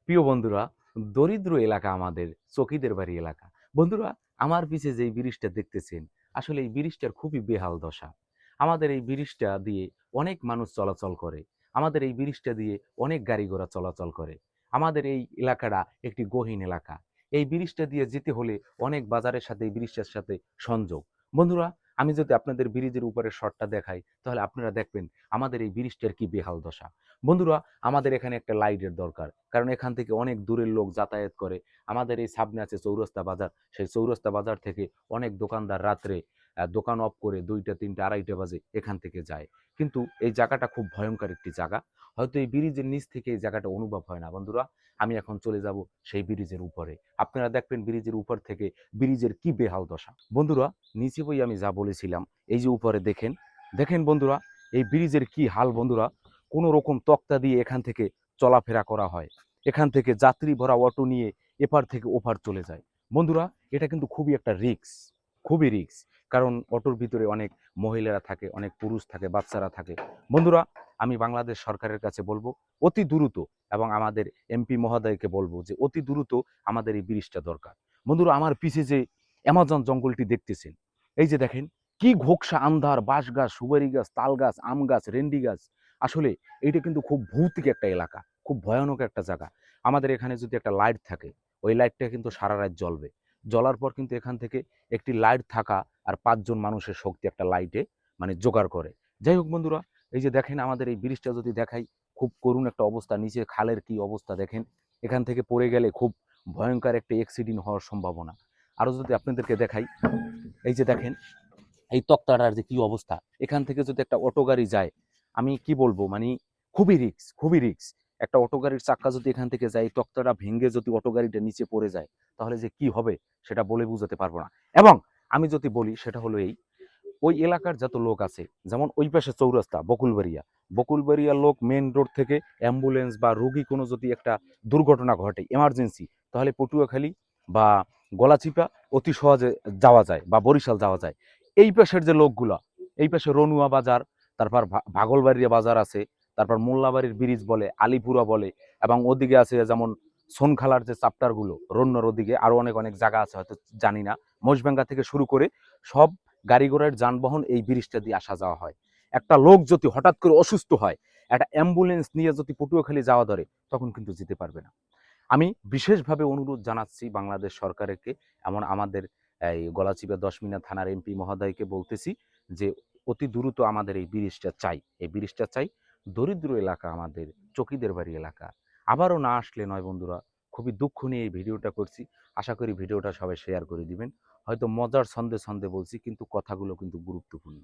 প্রিয় বন্ধুরা, দরিদ্র এলাকা আমাদের চকিদের বাড়ি এলাকা। বন্ধুরা, আমার পিছে যে ব্রিজটা দেখতেছেন, আসলে এই ব্রিজটার খুবই বেহাল দশা। আমাদের এই ব্রিজটা দিয়ে অনেক মানুষ চলাচল করে। আমাদের এই ব্রিজটা দিয়ে অনেক গাড়ি ঘোড়া চলাচল করে। আমাদের এই এলাকাটা একটি গহীন এলাকা। এই ব্রিজটা দিয়ে যেতে হলে অনেক বাজারের সাথে এই ব্রিজটার সাথে সংযোগ। বন্ধুরা, আমি যদি আপনাদের ব্রিজের উপরের শটটা দেখাই, তাহলে আপনারা দেখবেন আমাদের এই ব্রিজটার কি বেহাল দশা। বন্ধুরা, আমাদের এখানে একটা লাইটের দরকার, কারণ এখান থেকে অনেক দূরের লোক যাতায়াত করে। আমাদের এই সামনে আছে চৌরাস্তা বাজার, সেই চৌরাস্তা বাজার থেকে অনেক দোকানদার রাত্রে দোকান অফ করে 2টা 3টা 2:30 বাজে এখান থেকে যায়। কিন্তু এই জায়গাটা খুব ভয়ঙ্কর একটি জায়গা। হয়তো এই ব্রিজের নিচ থেকে এই জায়গাটা অনুভব হয় না। বন্ধুরা, আমি এখন চলে যাব সেই ব্রিজের উপরে। আপনারা দেখবেন ব্রিজের উপর থেকে ব্রিজের কি বেহাল দশা। বন্ধুরা, নিচে বই আমি যা বলেছিলাম, এই যে উপরে দেখেন, দেখেন বন্ধুরা, এই ব্রিজের কি হাল। বন্ধুরা, কোনো রকম তক্তা দিয়ে এখান থেকে চলাফেরা করা হয়। এখান থেকে যাত্রী ভরা অটো নিয়ে এপার থেকে ওপার চলে যায়। বন্ধুরা, এটা কিন্তু খুবই একটা রিস্ক, খুবই রিস্ক। কারণ অটোর ভিতরে অনেক মহিলারা থাকে, অনেক পুরুষ থাকে, বাচ্চারা থাকে। বন্ধুরা, আমি বাংলাদেশ সরকারের কাছে বলবো অতি দ্রুত, এবং আমাদের এমপি মহোদয়কে বলবো যে অতি দ্রুত আমাদের এই ব্রিজটা দরকার। বন্ধুরা, আমার পিছে যে অ্যামাজন জঙ্গলটি দেখতেছেন, এই যে দেখেন কি ঘোকসা আন্ধার, বাঁশ গাছ, সুপারি গাছ, তাল গাছ, আম গাছ, রেন্ডি গাছ। আসলে এইটা কিন্তু খুব ভৌতিক একটা এলাকা, খুব ভয়ানক একটা জায়গা। আমাদের এখানে যদি একটা লাইট থাকে, ওই লাইটটা কিন্তু সারা রাত জ্বলবে। জ্বলার পর কিন্তু এখান থেকে একটি লাইট থাকা আর 5 জন মানুষের শক্তি একটা লাইটে মানে জোগাড় করে। যাই হোক বন্ধুরা, এই যে দেখেন আমাদের এই ব্রিজটা যদি দেখাই, খুব করুণ একটা অবস্থা। নিচে খালের কি অবস্থা দেখেন, এখান থেকে পড়ে গেলে খুব ভয়ঙ্কর একটা অ্যাক্সিডেন্ট হওয়ার সম্ভাবনা। আরও যদি আপনাদেরকে দেখাই, এই যে দেখেন এই তক্তাটার যে কি অবস্থা, এখান থেকে যদি একটা অটো গাড়ি যায়, আমি কি বলবো, মানে খুবই রিক্স, খুবই রিক্স। একটা অটো গাড়ির চাক্কা যদি এখান থেকে যায়, তক্তাটা ভেঙে যদি অটো গাড়িটা নিচে পড়ে যায়, তাহলে যে কি হবে সেটা বলে বুঝাতে পারবো না। এবং আমি যদি বলি সেটা হলো এই, ওই এলাকার যত লোক আছে, যেমন ওই পাশে চৌরাস্তা বকুলবাড়িয়া, বকুলবাড়িয়া লোক মেন রোড থেকে অ্যাম্বুলেন্স বা রোগী কোনো যদি একটা দুর্ঘটনা ঘটে এমার্জেন্সি, তাহলে পটুয়াখালী বা গলাচিপা অতি সহজে যাওয়া যায়, বা বরিশাল যাওয়া যায়। এই পাশের যে লোকগুলা, এই পাশে রনুয়া বাজার, তারপর ভাগলবাড়িয়া বাজার আছে, তারপর মোল্লাবাড়ির ব্রিজ বলে, আলিপুরা বলে, এবং ওদিকে আছে যেমন সোনখালার যে চাপ্টারগুলো, রন্যর ওদিকে আরো অনেক অনেক জায়গা আছে, হয়তো জানি না। মহিষভাঙ্গা থেকে শুরু করে সব গাড়ি ঘোড়ার যানবাহন এই ব্রিজটা দিয়ে আসা যাওয়া হয়। একটা লোক যদি হঠাৎ করে অসুস্থ হয়, একটা অ্যাম্বুলেন্স নিয়ে যদি পটুয়াখালী যাওয়া ধরে, তখন কিন্তু যেতে পারবে না। আমি বিশেষভাবে অনুরোধ জানাচ্ছি বাংলাদেশ সরকারকে, এমন আমাদের এই গলাচিপা 10 মিনা থানার এমপি মহোদয়কে বলতেছি যে অতি দ্রুত আমাদের এই ব্রিজটা চাই, এই ব্রিজটা চাই। দরিদ্র এলাকা আমাদের চকিদের বাড়ি এলাকা। আবারও না আসলে নয় বন্ধুরা, খুবই দুঃখ নিয়ে এই ভিডিওটা করছি। আশা করি ভিডিওটা সবাই শেয়ার করে দিবেন। হয়তো মজার ছন্দে ছন্দে বলছি, কিন্তু কথাগুলো কিন্তু গুরুত্বপূর্ণ।